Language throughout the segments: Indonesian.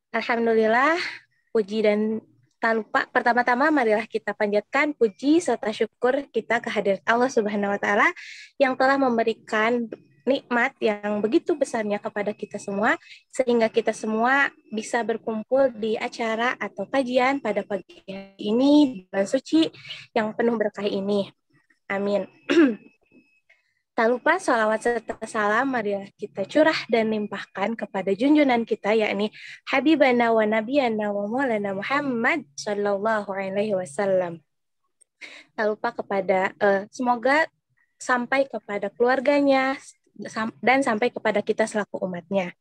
Alhamdulillah, puji dan tak lupa, pertama-tama marilah kita panjatkan puji serta syukur kita kehadirat Allah Subhanahu wa Ta'ala yang telah memberikan nikmat yang begitu besarnya kepada kita semua, sehingga kita semua bisa berkumpul di acara atau kajian pada pagi hari ini di bulan suci yang penuh berkah ini. Amin. Tak lupa salawat serta salam marilah kita curah dan limpahkan kepada junjungan kita, yakni Habibana wa Nabiyana wa Maulana Muhammad Sallallahu Alaihi Wasallam. Tak lupa kepada semoga sampai kepada keluarganya dan sampai kepada kita selaku umatnya.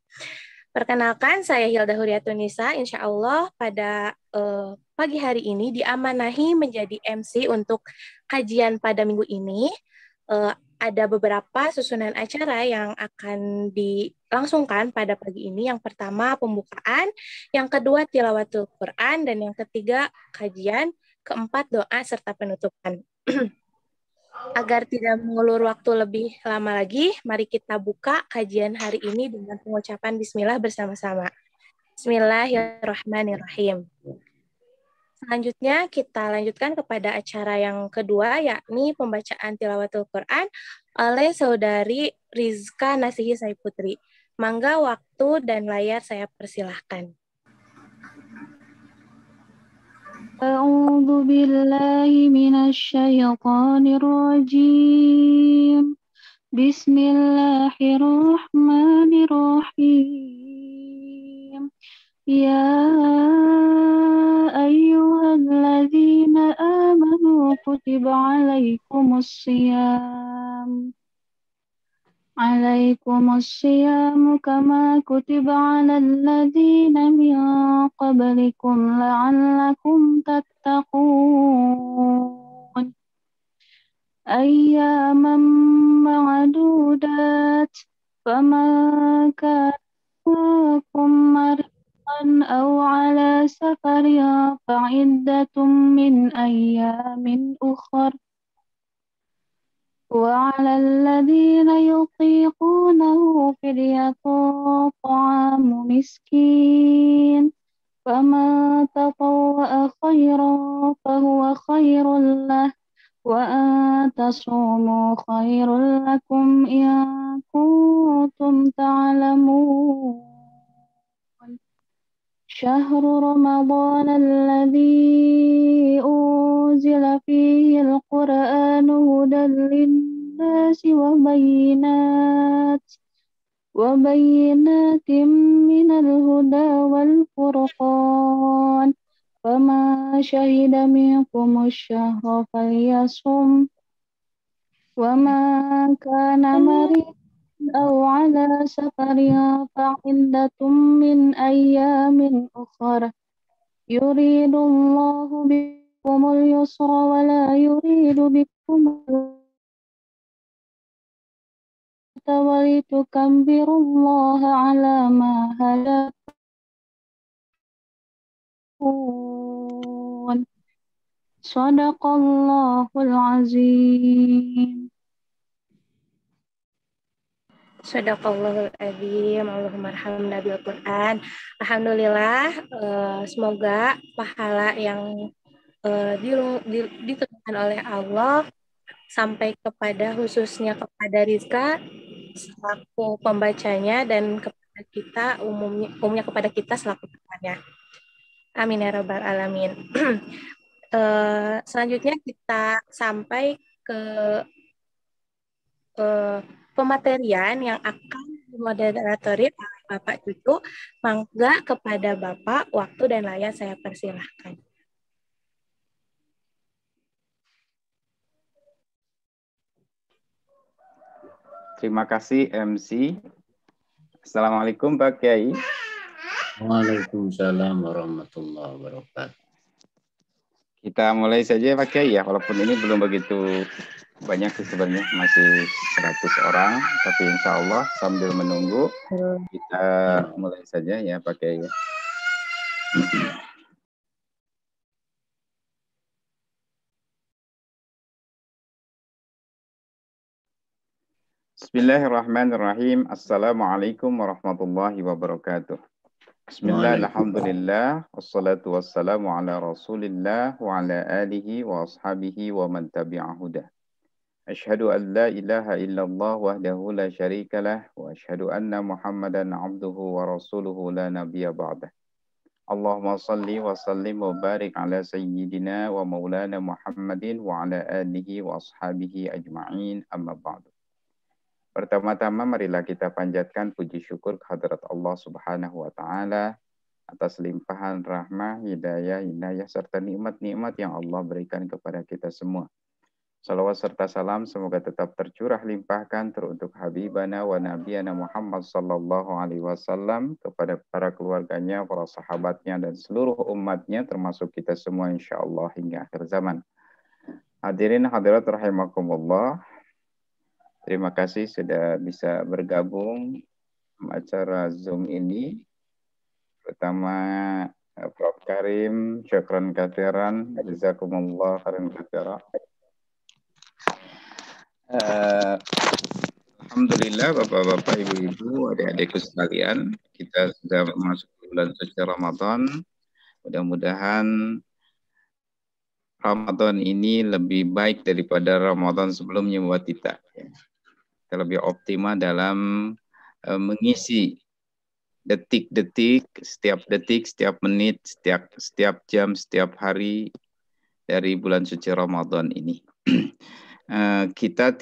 Perkenalkan, saya Hilda Huriatunisa. Insya Allah pada pagi hari ini diamanahi menjadi MC untuk kajian pada minggu ini. Ada beberapa susunan acara yang akan dilangsungkan pada pagi ini. Yang pertama pembukaan, yang kedua tilawatul Quran, dan yang ketiga kajian, keempat doa serta penutupan. Agar tidak mengulur waktu lebih lama lagi, mari kita buka kajian hari ini dengan pengucapan bismillah bersama-sama. Bismillahirrahmanirrahim. Selanjutnya kita lanjutkan kepada acara yang kedua, yakni pembacaan tilawatul Quran oleh saudari Rizka Nasihi Saiputri. Mangga waktu dan layar saya persilahkan. A'udzu billahi minasyaitonir rajim. Bismillahirrahmanirrahim. Ya ayyuhalladzina amanu kutiba alaikumusiyam kama kutiba alal ladzina min qablikum la'allakum tattaqun. Ayyaman ma'dudat faman kana maridan aw ala safarin fa'iddatun min ayyamin ukhra wa 'alal ladzina yutiqunahu fidyatun ta'amu miskin faman tatawwa'a khairan fahuwa khairul lahu wa antasumu khairul lakum in kuntum ta'lamun. Syahrul Ramadan alladzi unzila fihi al-Qur'anu hudan lin-nasi wa bayyinatin minal huda wal furqan. Fama syahida minkum asyahra falyasum wa man kana maridan aw ala safarin fa'iddatun min ayyamin ukhra yuridullahu bikumul yusra wa la yuridu bikumul usra wa litukabbirullaha ala ma hadakum. Shadaqallahul azim. Shadaqallahul azim. Allahumma arhamna bil Quran. Alhamdulillah, semoga pahala yang ditentukan oleh Allah sampai kepada khususnya kepada Rizka selaku pembacanya dan kepada kita umumnya kepada kita selaku temannya. Amin ya rabbal alamin. Selanjutnya kita sampai ke pematerian yang akan dimoderatori oleh Bapak Cucu. Mangga kepada Bapak, waktu dan layar saya persilahkan. Terima kasih MC. Assalamualaikum Pak Kiai. Waalaikumsalam warahmatullahi wabarakatuh. Kita mulai saja Pak Kiai ya, walaupun ini belum begitu banyak sebenarnya, masih 100 orang, tapi insya Allah sambil menunggu kita mulai saja ya Pak Kiai. Bismillahirrahmanirrahim. Assalamualaikum warahmatullahi wabarakatuh. Bismillah, alhamdulillah, wassalatu wassalamu ala rasulillah wa ala alihi wa ashabihi wa man tabi'ahudah. Ashhadu an la ilaha illallah wahdahu la syarika lah wa ashhadu anna Muhammadan abduhu wa rasuluhu la nabiyya ba'dah. Allahumma salli wa sallim wa barik ala sayyidina wa maulana Muhammadin wa ala alihi wa ashabihi ajma'in, amma ba'du. Pertama-tama marilah kita panjatkan puji syukur kehadrat Allah Subhanahu wa taala atas limpahan rahmah, hidayah, inayah serta nikmat-nikmat yang Allah berikan kepada kita semua. Salawat serta salam semoga tetap tercurah limpahkan teruntuk habibana wa nabiyana Muhammad sallallahu alaihi wasallam, kepada para keluarganya, para sahabatnya dan seluruh umatnya termasuk kita semua insyaallah hingga akhir zaman. Hadirin hadirat rahimakumullah. Terima kasih sudah bisa bergabung acara Zoom ini. Pertama Prof. Karim, syukran katsiran, jazakumullah khairan katsiran. Alhamdulillah Bapak-bapak, Ibu-ibu, adik-adikku sekalian, kita sudah masuk bulan suci Ramadan. Mudah-mudahan Ramadan ini lebih baik daripada Ramadan sebelumnya buat kita. Kita lebih optimal dalam mengisi detik-detik, setiap menit, setiap jam, setiap hari dari bulan suci Ramadan ini. Kita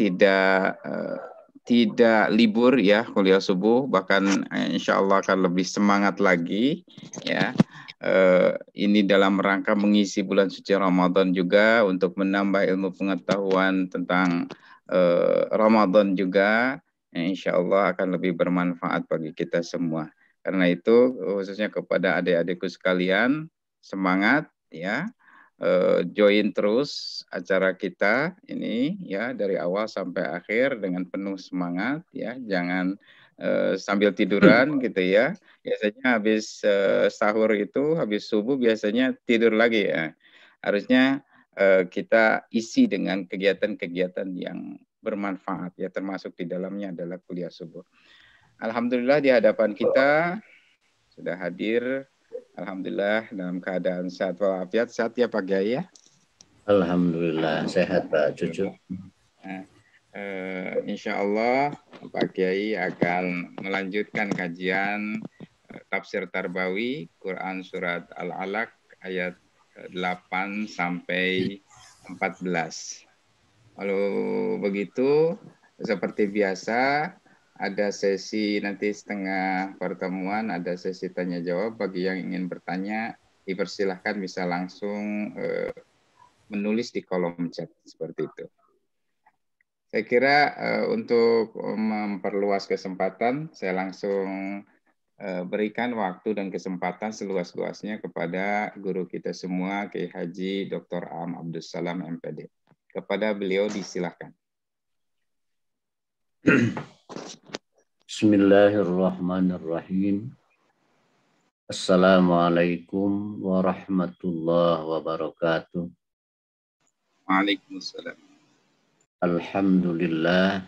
tidak libur ya kuliah subuh, bahkan insya Allah akan lebih semangat lagi ya. Ini dalam rangka mengisi bulan suci Ramadan juga untuk menambah ilmu pengetahuan tentang Ramadan juga, insya Allah akan lebih bermanfaat bagi kita semua. Karena itu khususnya kepada adik-adikku sekalian, semangat ya, join terus acara kita ini ya dari awal sampai akhir dengan penuh semangat ya, jangan sambil tiduran gitu ya. Biasanya habis sahur itu, habis subuh biasanya tidur lagi ya. Harusnya kita isi dengan kegiatan-kegiatan yang bermanfaat ya, termasuk di dalamnya adalah kuliah subuh. Alhamdulillah di hadapan kita sudah hadir, alhamdulillah dalam keadaan sehat walafiat. Sehat ya Pak Kiai ya? Alhamdulillah sehat Pak Cucu. Nah, insya Allah Pak Kiai akan melanjutkan kajian tafsir Tarbawi Quran surat Al-Alaq ayat 8 sampai 14. Kalau begitu, seperti biasa, ada sesi nanti setengah pertemuan, ada sesi tanya jawab. Bagi yang ingin bertanya, dipersilahkan bisa langsung menulis di kolom chat seperti itu. Saya kira untuk memperluas kesempatan, saya langsung berikan waktu dan kesempatan seluas-luasnya kepada guru kita semua, Kiai Haji Dr. Am Abdus Salam MPD. Kepada beliau disilahkan. Bismillahirrahmanirrahim. Assalamualaikum warahmatullahi wabarakatuh. Waalaikumsalam. Alhamdulillah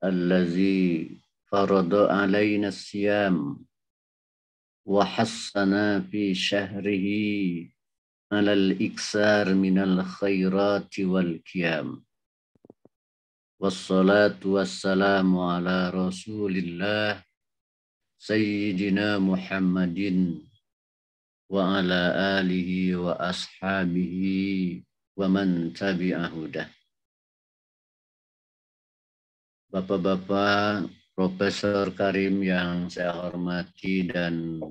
allazi farada alaina siyam wa hassana fi syahrihi alal iksar minal khairati wal qiyam. Wassalatu wassalamu ala rasulillah sayyidina Muhammadin wa ala alihi wa ashabihi wa man tabi'ahudah. Bapak-bapak, Profesor Karim yang saya hormati dan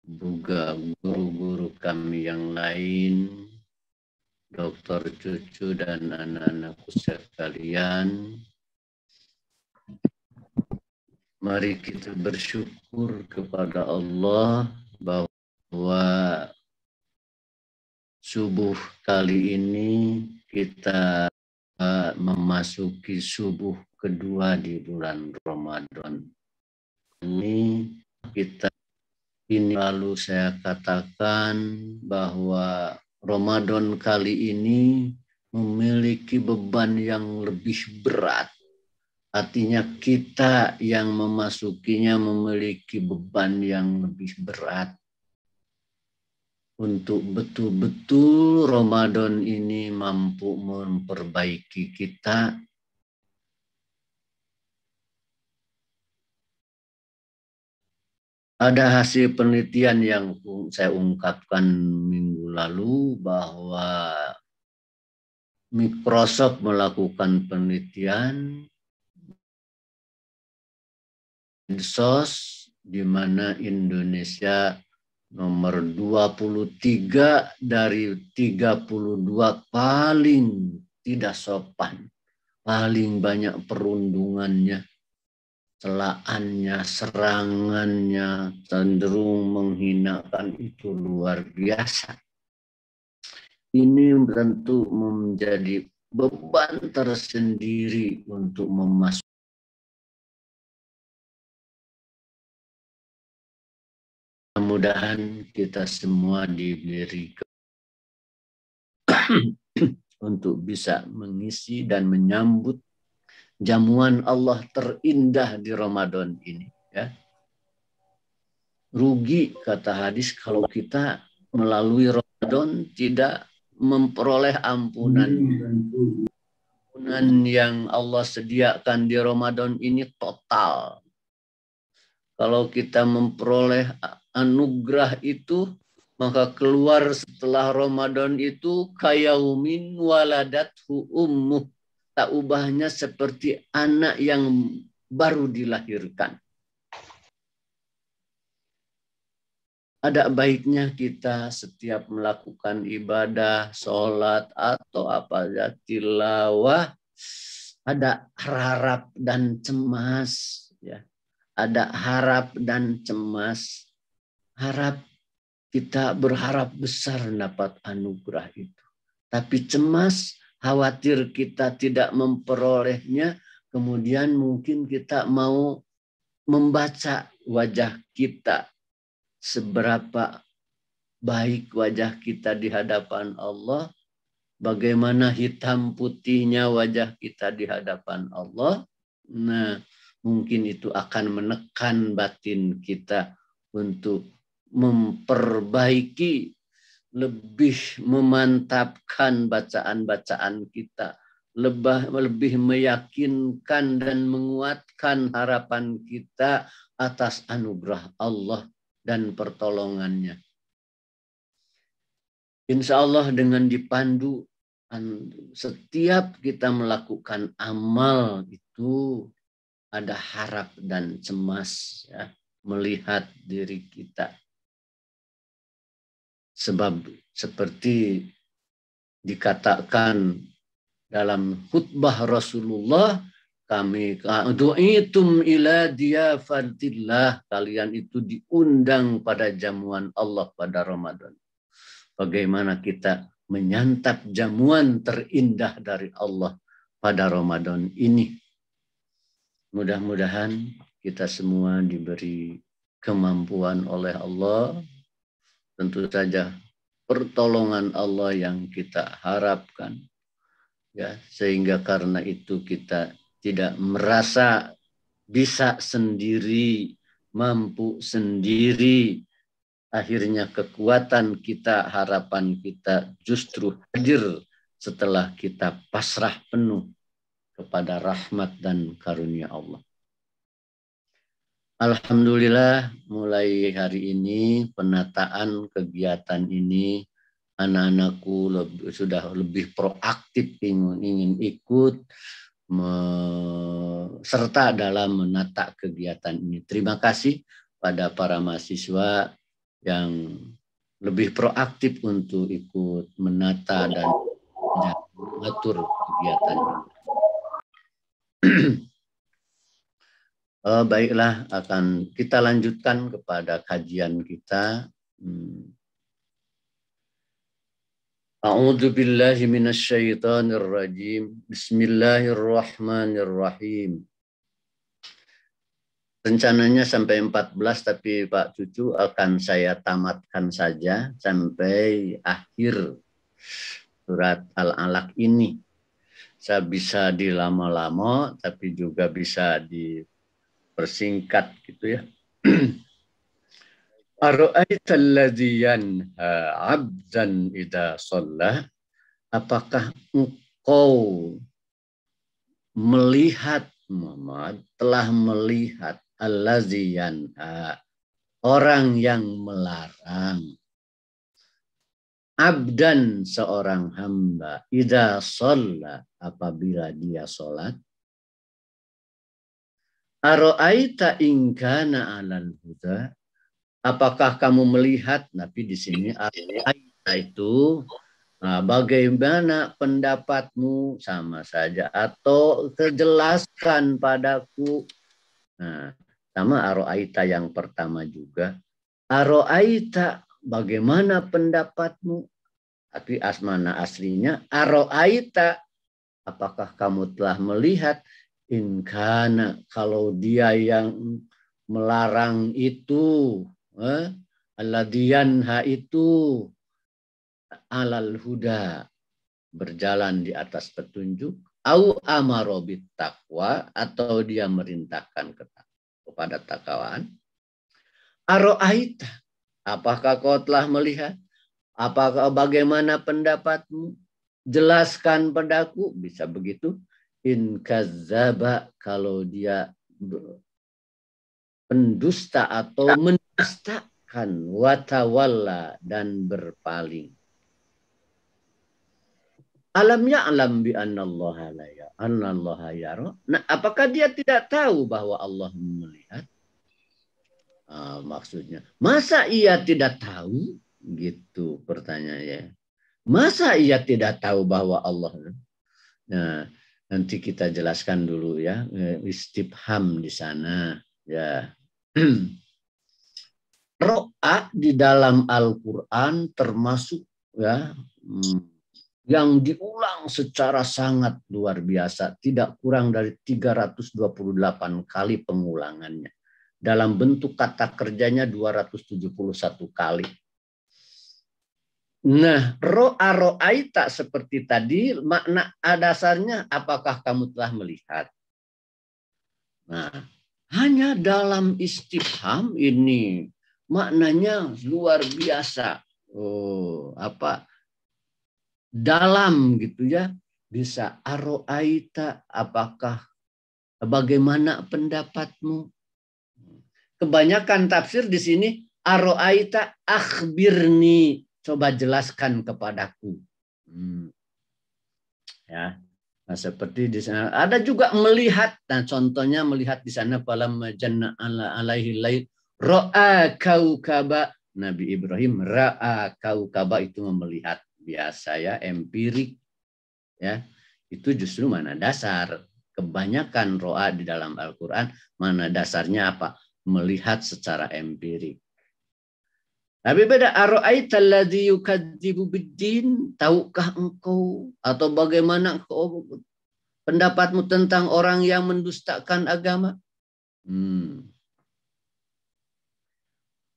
juga guru-guru kami yang lain, Dokter Cucu dan anak-anakku sekalian, mari kita bersyukur kepada Allah bahwa subuh kali ini kita memasuki subuh kedua di bulan Ramadan. Ini lalu saya katakan bahwa Ramadan kali ini memiliki beban yang lebih berat Artinya kita yang memasukinya memiliki beban yang lebih berat. Untuk betul-betul Ramadan ini mampu memperbaiki kita. Ada hasil penelitian yang saya ungkapkan minggu lalu bahwa Microsoft melakukan penelitian di mana Indonesia nomor 23 dari 32 paling tidak sopan, paling banyak perundungannya, celaannya, serangannya, cenderung menghinakan, itu luar biasa. Ini tentu menjadi beban tersendiri untuk memasuki. Mudah-mudahan kita semua diberi untuk bisa mengisi dan menyambut jamuan Allah terindah di Ramadan ini. Ya. Rugi kata hadis kalau kita melalui Ramadan tidak memperoleh ampunan. Ampunan yang Allah sediakan di Ramadan ini total. Kalau kita memperoleh anugerah itu, maka keluar setelah Ramadan itu kayaumin waladathu ummuh. Tak ubahnya seperti anak yang baru dilahirkan. Ada baiknya kita setiap melakukan ibadah, sholat, atau apa saja, tilawah, ada harap dan cemas. Ya. Ada harap dan cemas. Harap, kita berharap besar dapat anugerah itu. Tapi cemas, khawatir kita tidak memperolehnya, kemudian mungkin kita mau membaca wajah kita. Seberapa baik wajah kita di hadapan Allah, bagaimana hitam putihnya wajah kita di hadapan Allah. Nah, mungkin itu akan menekan batin kita untuk memperbaiki, lebih memantapkan bacaan-bacaan kita, lebih meyakinkan dan menguatkan harapan kita atas anugerah Allah dan pertolongannya. Insya Allah dengan dipandu, setiap kita melakukan amal itu ada harap dan cemas, ya, melihat diri kita. Sebab seperti dikatakan dalam khutbah Rasulullah, kami du'itum ila diyafatillah, kalian itu diundang pada jamuan Allah pada Ramadan. Bagaimana kita menyantap jamuan terindah dari Allah pada Ramadan ini. Mudah-mudahan kita semua diberi kemampuan oleh Allah. Tentu saja pertolongan Allah yang kita harapkan. Ya, sehingga karena itu kita tidak merasa bisa sendiri, mampu sendiri. Akhirnya kekuatan kita, harapan kita justru hadir setelah kita pasrah penuh kepada rahmat dan karunia Allah. Alhamdulillah, mulai hari ini penataan kegiatan ini, anak-anakku sudah lebih proaktif ingin ikut serta dalam menata kegiatan ini. Terima kasih pada para mahasiswa yang lebih proaktif untuk ikut menata dan mengatur kegiatan ini. Baiklah, akan kita lanjutkan kepada kajian kita. A'udzu billahi minasyaitonir rajim. Bismillahirrahmanirrahim. Rencananya sampai 14, tapi Pak Cucu akan saya tamatkan saja sampai akhir surat Al-Alaq ini. bisa dilama-lama, tapi juga bisa dipersingkat gitu ya. Ara'aita alladzi yanha 'abdan idza shalla? Apakah engkau melihat, Muhammad telah melihat alladzi yanha, orang yang melarang, abdan seorang hamba, idza shalla, apabila dia salat. Ara'aita in kana 'alal huda? Apakah kamu melihat? Tapi di sini ara'aita itu bagaimana pendapatmu, sama saja, atau kejelaskan padaku. Nah, sama ara'aita yang pertama juga. Ara'aita, bagaimana pendapatmu? Tapi asmana aslinya ara'aita, apakah kamu telah melihat? In kana, kalau dia yang melarang itu, alladzi yanha itu, alal huda, berjalan di atas petunjuk, au amaro bit taqwa, atau dia merintahkan kepada takwaan. Ara'aita, apakah kau telah melihat? Apakah bagaimana pendapatmu? Jelaskan padaku. Bisa begitu. In kazzaba, kalau dia pendusta atau mendustakan, watawalla, dan berpaling. Alam ya'lam bi annallaha yara. Nah, apakah dia tidak tahu bahwa Allah melihat? Maksudnya, masa ia tidak tahu? Gitu pertanyaannya. Masa ia tidak tahu bahwa Allah? Nah, nanti kita jelaskan dulu ya, istifham di sana ya. Ro'a di dalam Al-Quran termasuk ya yang diulang secara sangat luar biasa, tidak kurang dari 328 kali pengulangannya. Dalam bentuk kata kerjanya 271 kali. Nah, ro'aita seperti tadi, makna dasarnya apakah kamu telah melihat? Nah, hanya dalam istifham ini maknanya luar biasa. Dalam gitu ya. Bisa ara'aita, apakah, bagaimana pendapatmu? Kebanyakan tafsir di sini ara'aita akhbirni, coba jelaskan kepadaku. Ya. Nah, seperti di sana ada juga melihat. Nah, contohnya melihat di sana falam janna alaihi lail ra'a kaukaba. Nabi Ibrahim ra'a kaukaba, itu melihat biasa ya, empirik ya. Itu justru mana dasar. Kebanyakan ro'a di dalam Al-Qur'an mana dasarnya apa? Melihat secara empirik. Tapi beda, ara'aita alladzi yukadzibu biddin, tahukah engkau atau bagaimana engkau pendapatmu tentang orang yang mendustakan agama?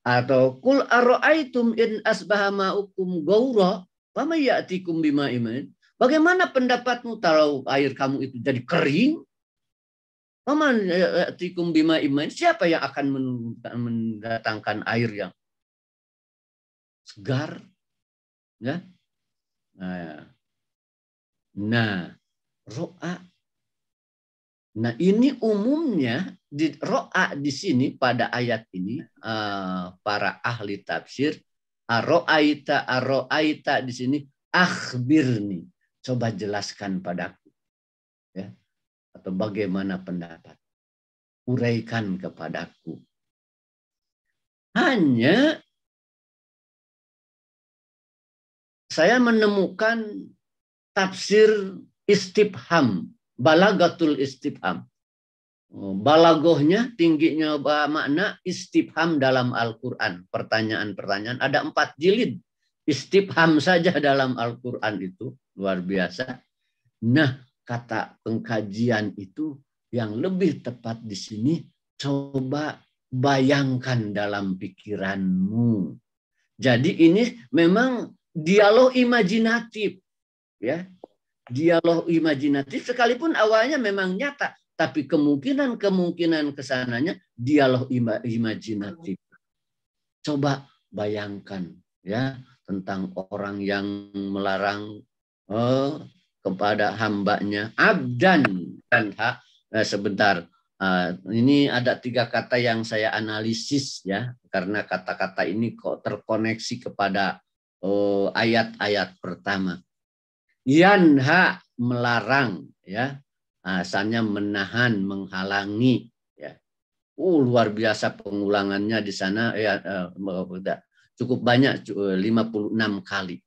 Atau kul ara'aitum in asbaha ma'ukum gaura fama ya'tikum bima'in. Bagaimana pendapatmu kalau air kamu itu jadi kering? Fama ya'tikum bima'in. Siapa yang akan mendatangkan air yang segar, ya? Nah, ro'a. Nah, ini umumnya di ro'a di sini pada ayat ini para ahli tafsir ara'aita di sini akhbirni, coba jelaskan padaku, ya, atau bagaimana pendapat, uraikan kepadaku. Hanya saya menemukan tafsir istifham, balagatul istifham. Balagohnya, tingginya makna istifham dalam Al-Quran. Pertanyaan-pertanyaan. Ada 4 jilid. Istifham saja dalam Al-Quran itu. Luar biasa. Nah, kata pengkajian itu yang lebih tepat di sini, coba bayangkan dalam pikiranmu. Jadi ini memang dialog imajinatif, ya, dialog imajinatif sekalipun awalnya memang nyata, tapi kemungkinan kesananya dialog imajinatif. Coba bayangkan ya tentang orang yang melarang kepada hambanya abdan dan hak. Sebentar, ini ada 3 kata yang saya analisis ya, karena kata-kata ini kok terkoneksi kepada ayat-ayat pertama. Yanha melarang ya, asalnya menahan, menghalangi ya. Luar biasa pengulangannya di sana ya, cukup banyak, 56 kali.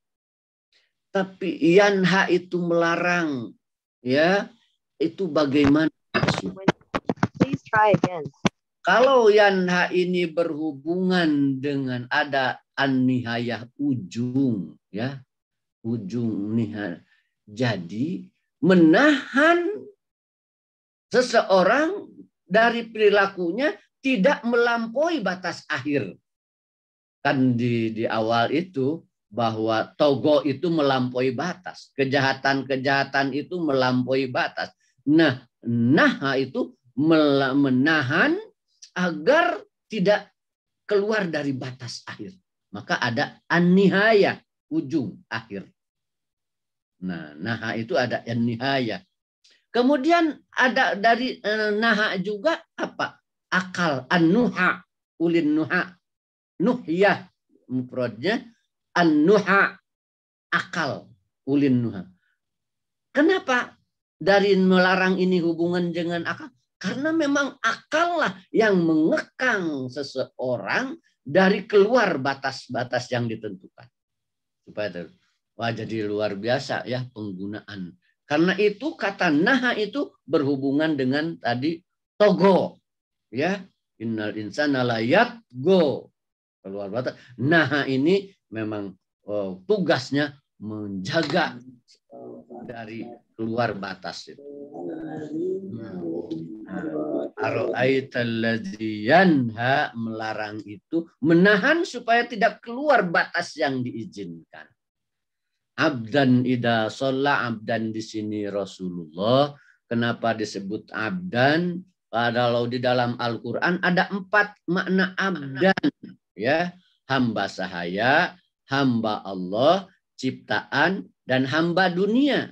Tapi yanha itu melarang ya, itu bagaimana maksudnya? Please try again. Kalau yanha ini berhubungan dengan ada an-nihayah, ujung ya, ujung nihayah. Jadi menahan seseorang dari perilakunya tidak melampaui batas akhir. Kan di awal itu bahwa togo itu melampaui batas, kejahatan itu melampaui batas. Nah, naha itu menahan agar tidak keluar dari batas akhir. Maka ada an-nihayah, ujung akhir. Nah, naha itu ada an-nihayah. Kemudian ada dari naha juga apa? Akal, an-nuha, ulin nuha. Nuhyah mufradnya, an-nuha, akal, ulin nuha. Kenapa dari melarang ini hubungan dengan akal? Karena memang akal lah yang mengekang seseorang dari keluar batas-batas yang ditentukan. Supaya wah, jadi luar biasa ya penggunaan. Karena itu kata naha itu berhubungan dengan tadi togo. Ya, innal insana la yatgo. Keluar batas. Naha ini memang tugasnya menjaga dari keluar batas itu. Ara'aitalladzi yanha, melarang itu menahan supaya tidak keluar batas yang diizinkan. Abdan ida sholla, abdan di sini Rasulullah. Kenapa disebut abdan? Kalau di dalam Al-Quran ada 4 makna abdan. Ya, hamba sahaya, hamba Allah, ciptaan, dan hamba dunia.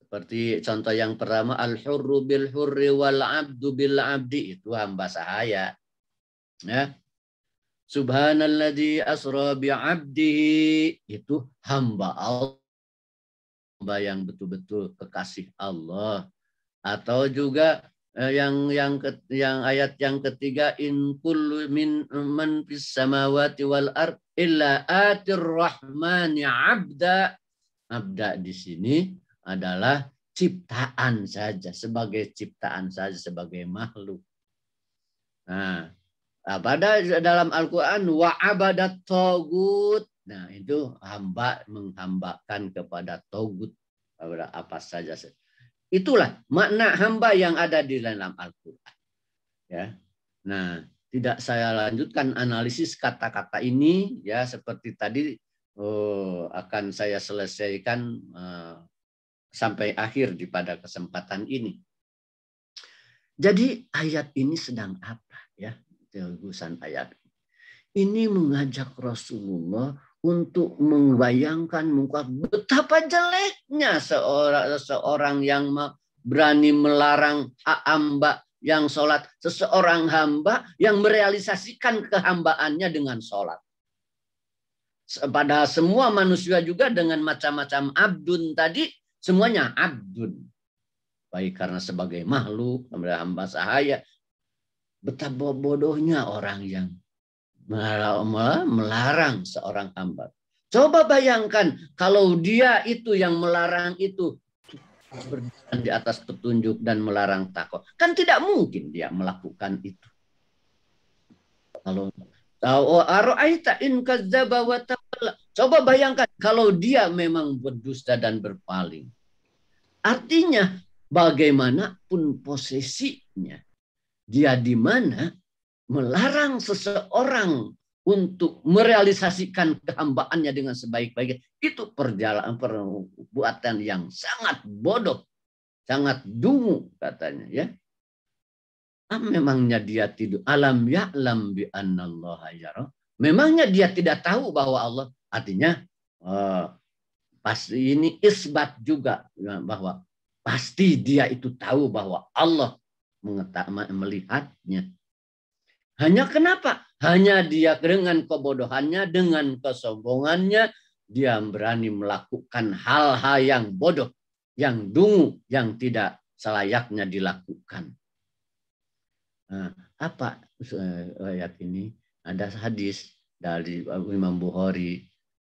Seperti contoh yang pertama, al-hurru bil hurri wal abdu bil abdi, itu hamba sahaya. Ya. Subhanalladzi asra bi abdihi, itu hamba Allah, hamba yang betul-betul kekasih Allah. Atau juga yang ayat yang ketiga, in kullu min man fis samawati wal ard illa atir rahmani abda. Abda di sini adalah ciptaan saja, sebagai ciptaan saja, sebagai makhluk. Nah, pada dalam Al-Quran wa abadat togut. Nah, itu hamba menghambakan kepada togut, kepada apa saja. Itulah makna hamba yang ada di dalam Al-Quran. Ya. Nah, tidak saya lanjutkan analisis kata-kata ini ya, seperti tadi akan saya selesaikan sampai akhir di pada kesempatan ini. Jadi ayat ini sedang apa ya? Tegusan ayat ini mengajak Rasulullah untuk membayangkan betapa jeleknya seorang yang berani melarang hamba yang sholat, seseorang hamba yang merealisasikan kehambaannya dengan sholat. Pada semua manusia juga dengan macam-macam abdun tadi, semuanya abdun. Baik karena sebagai makhluk, hamba sahaya. Betapa bodohnya orang yang melarang seorang hamba. Coba bayangkan kalau dia itu yang melarang itu berjalan di atas petunjuk dan melarang takwa. Kan tidak mungkin dia melakukan itu. Kalau coba bayangkan kalau dia memang berdusta dan berpaling. Artinya bagaimanapun posisinya, dia di mana melarang seseorang untuk merealisasikan kehambaannya dengan sebaik-baiknya, itu perbuatan yang sangat bodoh, sangat dungu katanya ya. Memangnya dia tidak alam ya'lam bi annallaha yara. Memangnya dia tidak tahu bahwa Allah, artinya pasti ini isbat juga bahwa pasti dia itu tahu bahwa Allah melihatnya. Hanya kenapa? Hanya dia dengan kebodohannya, dengan kesombongannya, dia berani melakukan hal-hal yang bodoh, yang dungu, yang tidak selayaknya dilakukan. Nah, apa ayat ini? Ada hadis dari Imam Bukhari.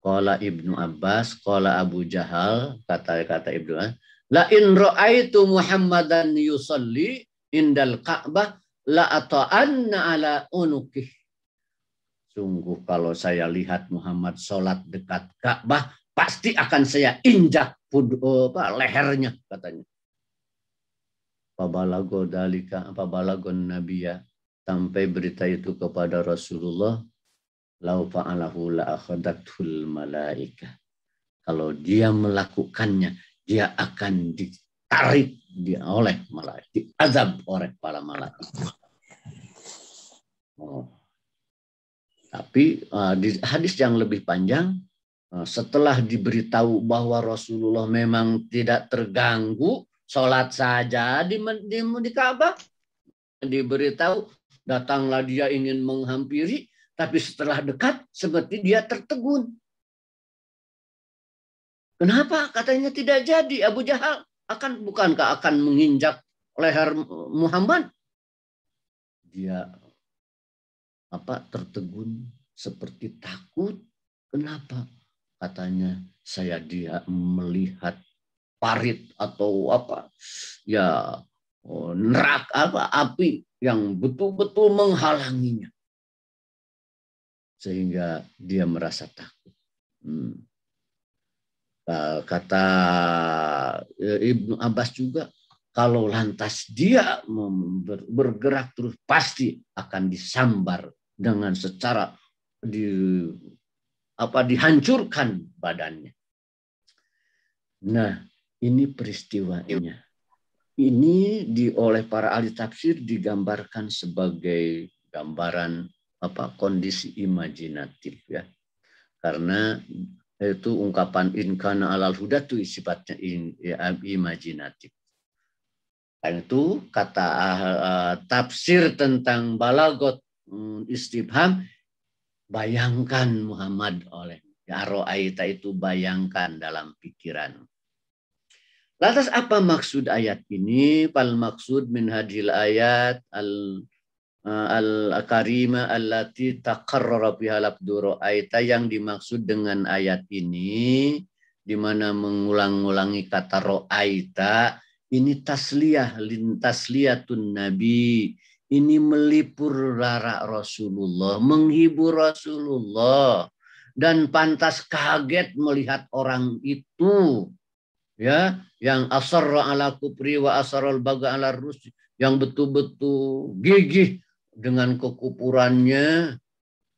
Qala Ibnu Abbas, qala Abu Jahal, kata Ibnu Abbas, la in ra'aitu Muhammadan yusalli indal Ka'bah la ata'anna ala unuqih. Sungguh kalau saya lihat Muhammad sholat dekat Ka'bah, pasti akan saya injak lehernya katanya. Pabalago dalika, pabalagon nabiya, sampai berita itu kepada Rasulullah, lau fa'alahu la akhadatul malaika. Kalau dia melakukannya, dia akan ditarik oleh malaikat, diazab oleh para malaikat. Tapi di hadis yang lebih panjang, setelah diberitahu bahwa Rasulullah memang tidak terganggu, sholat saja di Ka'bah, diberitahu datanglah dia ingin menghampiri, tapi setelah dekat seperti dia tertegun. Kenapa katanya tidak jadi? Abu Jahal bukankah akan menginjak leher Muhammad? Dia tertegun seperti takut. Kenapa? Katanya dia melihat parit atau neraka api yang betul-betul menghalanginya, sehingga dia merasa takut. Kata Ibnu Abbas juga, kalau lantas dia bergerak terus pasti akan disambar dengan secara dihancurkan badannya. Nah, ini peristiwanya. Ini oleh para ahli tafsir digambarkan sebagai gambaran kondisi imajinatif ya. Karena itu ungkapan in kana alal huda itu sifatnya imajinatif. Dan itu kata tafsir tentang balagot istifham, bayangkan Muhammad oleh Ar-Ra'aita itu bayangkan dalam pikiran. Lantas apa maksud ayat ini? Fal maksud min hadhil ayat al-karima allati taqarrara biha labdu ra'aita, yang dimaksud dengan ayat ini di mana mengulang-ulangi kata ra'aita ini tasliyatun nabi, ini melipur rara Rasulullah, menghibur Rasulullah, dan pantas kaget melihat orang itu ya, yang asarra ala kufri wa asarul baga ala rusy, yang betul-betul gigih dengan kekufurannya,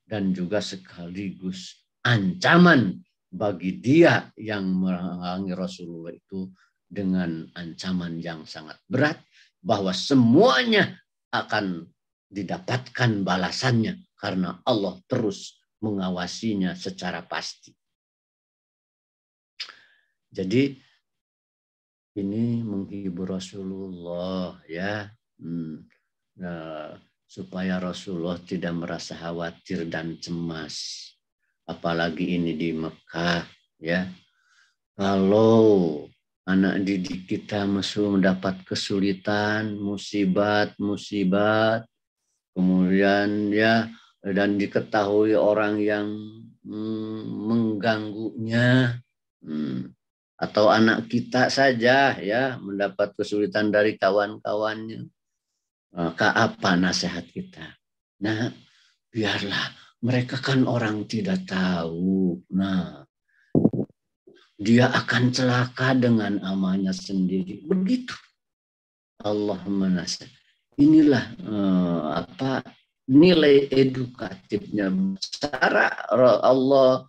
dan juga sekaligus ancaman bagi dia yang menghalangi Rasulullah itu dengan ancaman yang sangat berat, bahwa semuanya akan didapatkan balasannya karena Allah terus mengawasinya secara pasti. Jadi ini menghibur Rasulullah ya, supaya Rasulullah tidak merasa khawatir dan cemas, apalagi ini di Mekah ya. Kalau anak didik kita masih mendapat kesulitan, musibat, kemudian ya, dan diketahui orang yang mengganggunya, atau anak kita saja ya mendapat kesulitan dari kawan-kawannya, maka apa nasihat kita? Nah, biarlah mereka kan orang tidak tahu. Nah, dia akan celaka dengan amalnya sendiri. Begitu Allah menasihat. Inilah nilai edukatifnya. Cara Allah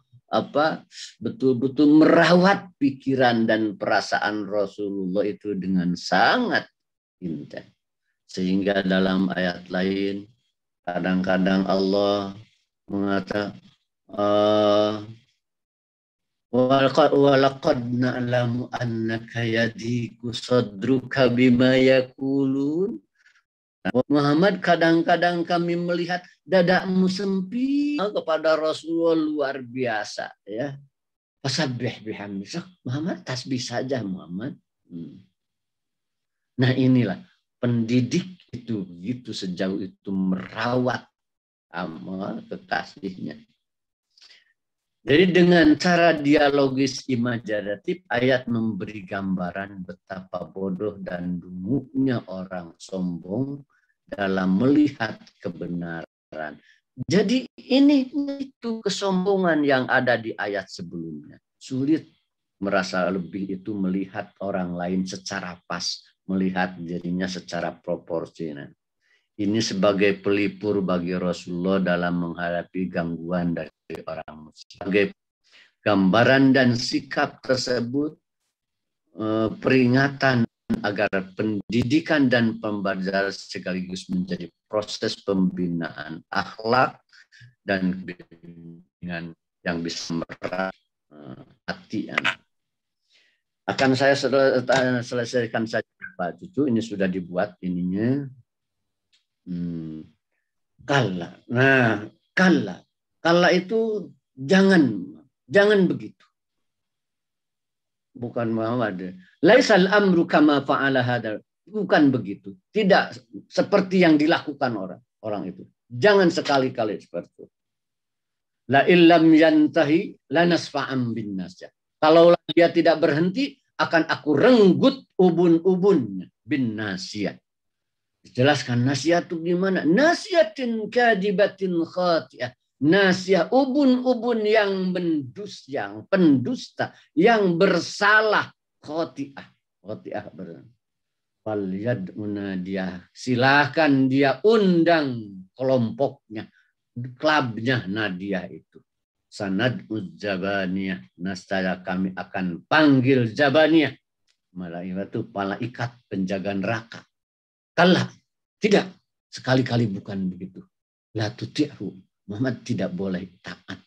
betul-betul merawat pikiran dan perasaan Rasulullah itu dengan sangat intens. Sehingga dalam ayat lain kadang-kadang Allah mengatakan walaqad na'lamu annaka yadiku sadruka bima yaqulun. Muhammad, kadang-kadang kami melihat dadamu sempit kepada Rasulullah luar biasa, ya. Fasabbih bihamdi. Muhammad, tasbih saja Muhammad. Nah, inilah pendidik itu begitu sejauh itu merawat amal kekasihnya. Jadi dengan cara dialogis imajinatif, ayat memberi gambaran betapa bodoh dan dunguknya orang sombong dalam melihat kebenaran. Jadi ini itu kesombongan yang ada di ayat sebelumnya. Sulit merasa lebih itu melihat orang lain secara pas, melihat dirinya secara proporsional. Ini sebagai pelipur bagi Rasulullah dalam menghadapi gangguan dari orang musyrik. Sebagai gambaran dan sikap tersebut, peringatan agar pendidikan dan pembelajaran sekaligus menjadi proses pembinaan akhlak dan kebimbingan yang bisa merawat hati anak. Akan saya selesaikan saja Pak Cucu, ini sudah dibuat ininya. Kalla itu jangan begitu. Bukan Muhammad. Laisal amru kama fa'ala hadar. Bukan begitu. Tidak seperti yang dilakukan orang itu. Jangan sekali-kali seperti itu. La illam yantahi lanasfa'am bin nasya. Kalau dia tidak berhenti, akan aku renggut ubun-ubunnya bin nasya. Jelaskan nasihat itu gimana? Nasihatin kadibatin khati'ah. Nasihat ubun-ubun yang pendusta, yang bersalah, khati'ah. Khati'ah dia. Silahkan dia undang kelompoknya, klubnya Nadia itu. Sanad Jabaniyah. Nascaya kami akan panggil Jabaniyah. Malaikat penjaga neraka. Kalla, tidak. Sekali-kali bukan begitu. La tuti'hu. Muhammad tidak boleh taat.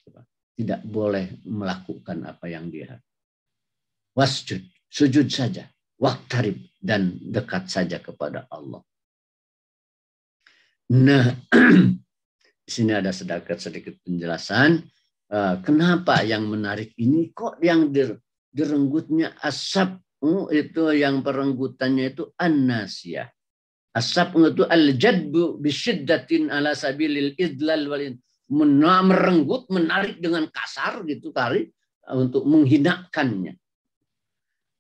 Tidak boleh melakukan apa yang dia. Wasjud. Sujud saja. Waqtarib. Dan dekat saja kepada Allah. Nah, di sini ada sedikit penjelasan. Kenapa yang menarik ini? Kok yang direnggutnya asap itu yang perenggutannya itu an-nasiyah. Asap itu al-jadbu bisyiddatin ala sabilil idlal walin. Merenggut, menarik dengan kasar gitu kali untuk menghinakannya.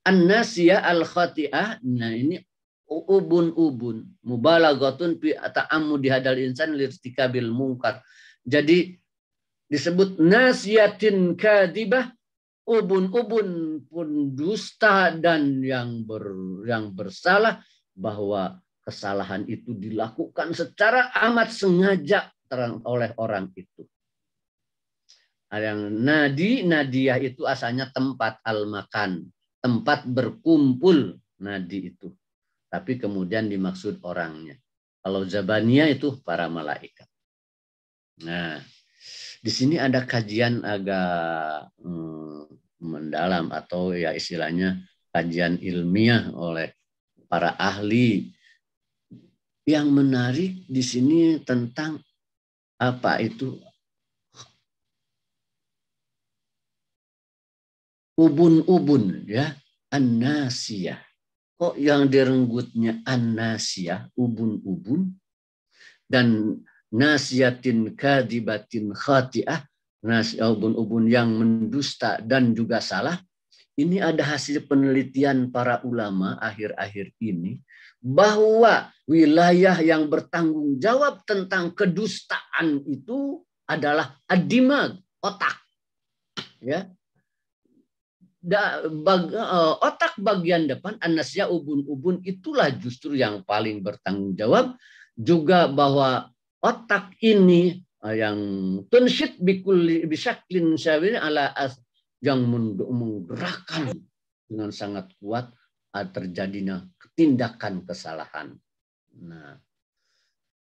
An-nasiyah al-khati'ah. Nah ini ubun-ubun. Mubalaghatun fi ta'ammudi hadal insan lirtikabil munkar. Jadi disebut nasiyatin kadibah, ubun-ubun pun dusta dan yang bersalah, bahwa kesalahan itu dilakukan secara amat sengaja oleh orang itu. Yang nadiah itu asalnya tempat al-makan, tempat berkumpul nadi itu. Tapi kemudian dimaksud orangnya. Kalau Zabaniyah itu para malaikat. Nah, di sini ada kajian agak mendalam atau ya istilahnya kajian ilmiah oleh para ahli. Yang menarik di sini tentang apa itu ubun-ubun ya, an-nasiyah. Kok yang direnggutnya an-nasiyah, ubun-ubun, dan nasiyatin kadibatin khati'ah, ubun-ubun yang mendusta dan juga salah. Ini ada hasil penelitian para ulama akhir-akhir ini, bahwa wilayah yang bertanggung jawab tentang kedustaan itu adalah ad-dimag, otak. Ya. Otak bagian depan, an-nasiyah, ubun-ubun, itulah justru yang paling bertanggung jawab. Juga bahwa otak ini yang tunsyid bikulli bisyaklin syawin ala as, yang menggerakkan dengan sangat kuat terjadinya tindakan kesalahan. Nah,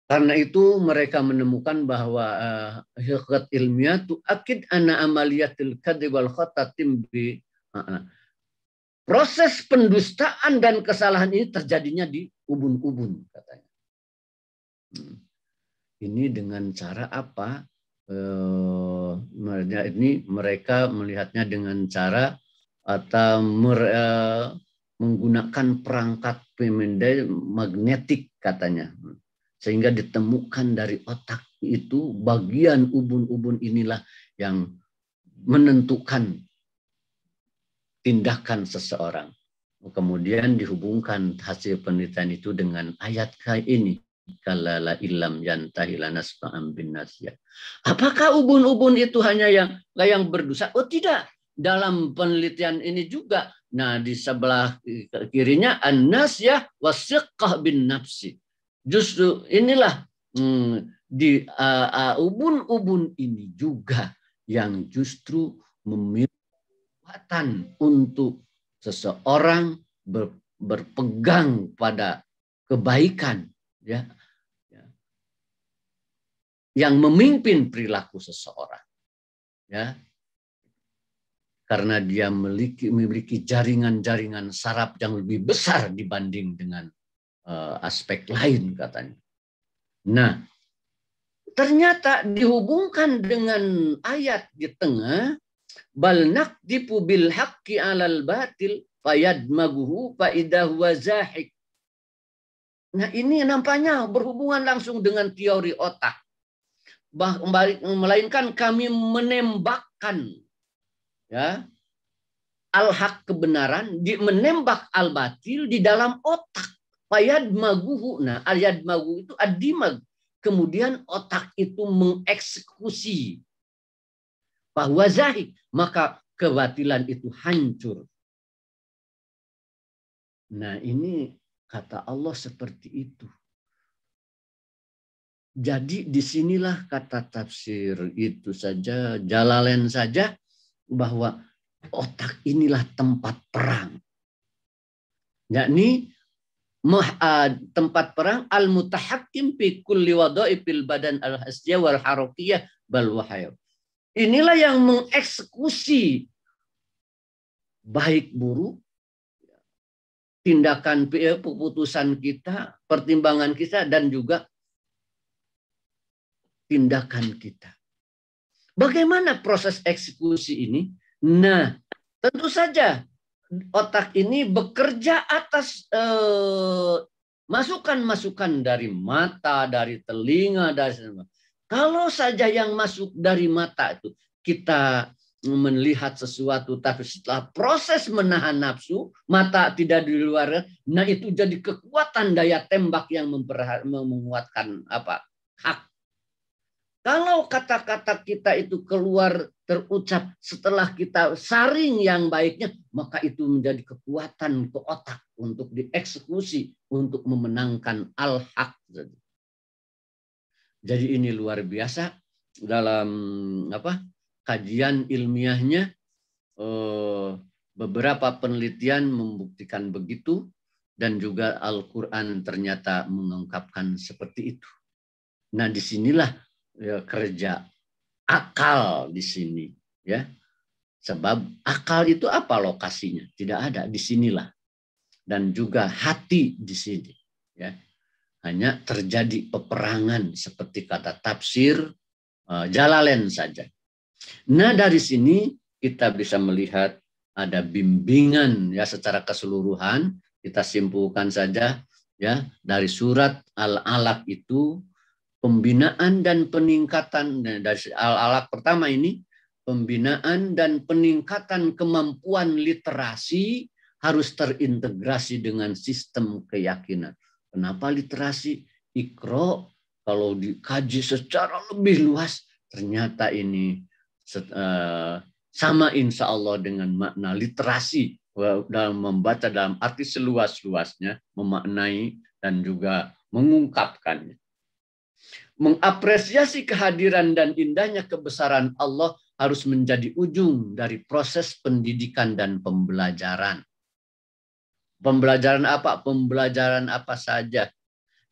karena itu mereka menemukan bahwa hakikat ilmiah tu'akid anna amaliyatil kadhib wal khata timbi. Proses pendustaan dan kesalahan ini terjadinya di ubun-ubun katanya. Ini dengan cara apa? Ini mereka melihatnya dengan cara atau menggunakan perangkat pemindai magnetik katanya. Sehingga ditemukan dari otak itu bagian ubun-ubun inilah yang menentukan tindakan seseorang. Kemudian dihubungkan hasil penelitian itu dengan ayat kayak ini. Kalala ilam yantahi lanasfa'an bin nasiyah. Apakah ubun-ubun itu hanya yang berdosa? Oh tidak. Dalam penelitian ini juga. Nah di sebelah kirinya an-nasyah wasiqqah bin nafsi. Justru inilah di ubun-ubun ini juga yang justru memiliki kekuatan untuk seseorang berpegang pada kebaikan, ya, yang memimpin perilaku seseorang, ya, karena dia memiliki jaringan-jaringan saraf yang lebih besar dibanding dengan aspek lain katanya. Nah, ternyata dihubungkan dengan ayat di tengah, bal naqdifu bil haqqi 'alal batil fayadmaguhu fa idza huwa zahiq. Nah, ini nampaknya berhubungan langsung dengan teori otak. Melainkan kami menembakkan, ya, al-haq kebenaran, menembak al-batil di dalam otak. Fayadmaguhu. Nah, ayadmagu itu ad-dimag. Kemudian otak itu mengeksekusi bahwa zahid, maka kebatilan itu hancur. Nah, ini kata Allah seperti itu. Jadi disinilah kata tafsir itu saja, Jalalain saja, bahwa otak inilah tempat perang. Yakni tempat perang al-mutahakkim fi kulli wadha'ifil badan al-hasiyah wal harakiyah bal wahaya. Inilah yang mengeksekusi baik buruk tindakan keputusan kita, pertimbangan kita, dan juga tindakan kita. Bagaimana proses eksekusi ini? Nah, tentu saja otak ini bekerja atas masukan-masukan dari mata, dari telinga, dari semua. Kalau saja yang masuk dari mata itu kita melihat sesuatu, tapi setelah proses menahan nafsu, mata tidak di luar, nah itu jadi kekuatan daya tembak yang menguatkan hak. Kalau kata-kata kita itu keluar terucap setelah kita saring yang baiknya, maka itu menjadi kekuatan ke otak untuk dieksekusi, untuk memenangkan al-haq. Jadi ini luar biasa dalam kajian ilmiahnya, beberapa penelitian membuktikan begitu, dan juga Al-Quran ternyata mengungkapkan seperti itu. Nah, disinilah kerja akal di sini, ya. Sebab akal itu apa lokasinya? Tidak ada, di sinilah. Dan juga hati di sini, ya. Hanya terjadi peperangan seperti kata tafsir Jalalain saja. Nah, dari sini kita bisa melihat ada bimbingan, ya, secara keseluruhan. Kita simpulkan saja, ya, dari surat Al-Alaq itu pembinaan dan peningkatan. Dari Al-Alaq pertama ini, pembinaan dan peningkatan kemampuan literasi harus terintegrasi dengan sistem keyakinan. Kenapa literasi? Iqra, kalau dikaji secara lebih luas, ternyata ini sama insya Allah dengan makna literasi dalam membaca dalam arti seluas-luasnya, memaknai dan juga mengungkapkannya. Mengapresiasi kehadiran dan indahnya kebesaran Allah harus menjadi ujung dari proses pendidikan dan pembelajaran. Pembelajaran apa? Pembelajaran apa saja.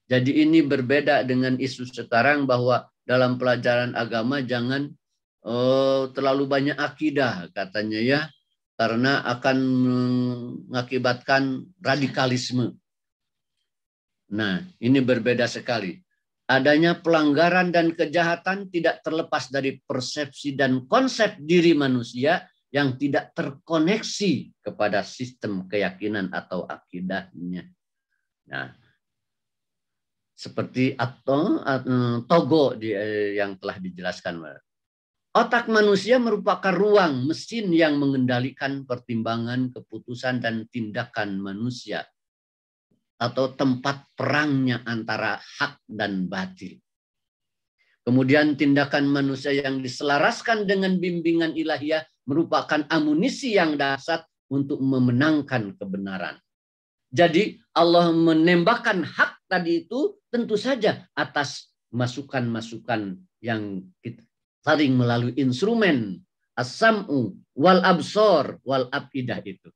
Jadi ini berbeda dengan isu sekarang bahwa dalam pelajaran agama jangan terlalu banyak akidah katanya ya, karena akan mengakibatkan radikalisme. Nah, ini berbeda sekali. Adanya pelanggaran dan kejahatan tidak terlepas dari persepsi dan konsep diri manusia yang tidak terkoneksi kepada sistem keyakinan atau akidahnya. Nah, seperti Togo yang telah dijelaskan. Otak manusia merupakan ruang mesin yang mengendalikan pertimbangan, keputusan, dan tindakan manusia, atau tempat perangnya antara hak dan batil. Kemudian tindakan manusia yang diselaraskan dengan bimbingan ilahiyah merupakan amunisi yang dahsyat untuk memenangkan kebenaran. Jadi Allah menembakkan hak tadi itu tentu saja atas masukan-masukan yang kita saring melalui instrumen as-sam'u wal absor wal afidah itu.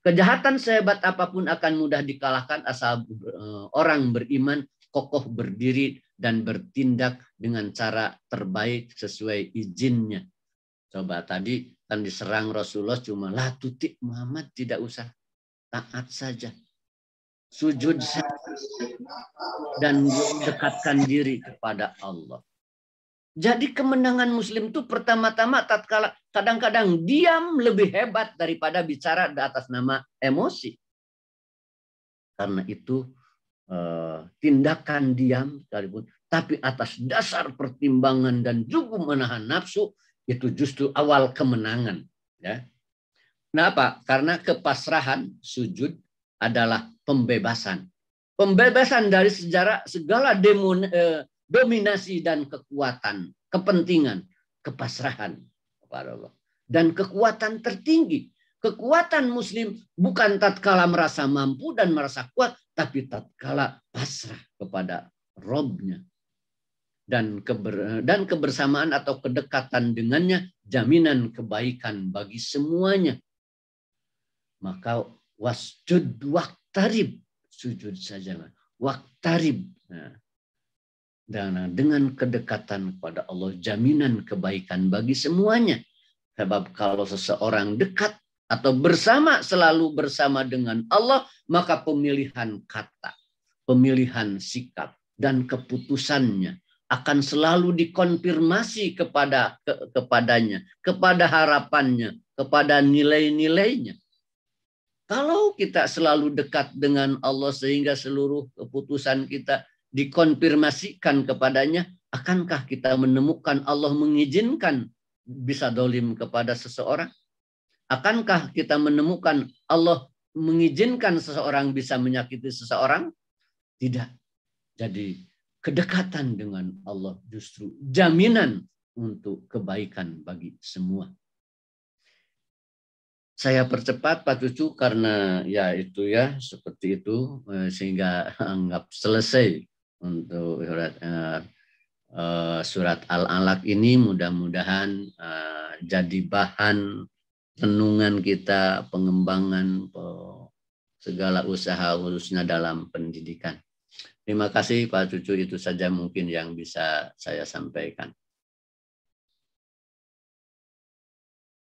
Kejahatan sehebat apapun akan mudah dikalahkan asal orang beriman kokoh berdiri dan bertindak dengan cara terbaik sesuai izinnya. Coba tadi kan diserang Rasulullah cuma la tutik Muhammad, tidak usah, taat saja. Sujud dan dekatkan diri kepada Allah. Jadi kemenangan Muslim itu pertama-tama tatkala kadang-kadang diam lebih hebat daripada bicara di atas nama emosi. Karena itu tindakan diam sekalipun, tapi atas dasar pertimbangan dan juga menahan nafsu, itu justru awal kemenangan. Ya. Kenapa? Karena kepasrahan sujud adalah pembebasan. Pembebasan dari segala dominasi dan kekuatan, kepentingan, kepasrahan kepada Allah. Dan kekuatan tertinggi. Kekuatan Muslim bukan tatkala merasa mampu dan merasa kuat, tapi tatkala pasrah kepada Robnya. Dan kebersamaan atau kedekatan dengannya, jaminan kebaikan bagi semuanya. Maka wasjud waqtarib, sujud saja. Waqtarib. Nah, dan dengan kedekatan kepada Allah, jaminan kebaikan bagi semuanya. Sebab kalau seseorang dekat atau selalu bersama dengan Allah, maka pemilihan kata, pemilihan sikap, dan keputusannya akan selalu dikonfirmasi kepadanya, kepada harapannya, kepada nilai-nilainya. Kalau kita selalu dekat dengan Allah sehingga seluruh keputusan kita dikonfirmasikan kepadanya, akankah kita menemukan Allah mengizinkan bisa dolim kepada seseorang? Akankah kita menemukan Allah mengizinkan seseorang bisa menyakiti seseorang? Tidak. Jadi kedekatan dengan Allah justru jaminan untuk kebaikan bagi semua. Saya percepat Pak Cucu karena ya itu ya seperti itu sehingga anggap selesai untuk surat Al-Alaq ini. Mudah-mudahan jadi bahan renungan kita, pengembangan segala usaha khususnya dalam pendidikan. Terima kasih Pak Cucu, itu saja mungkin yang bisa saya sampaikan.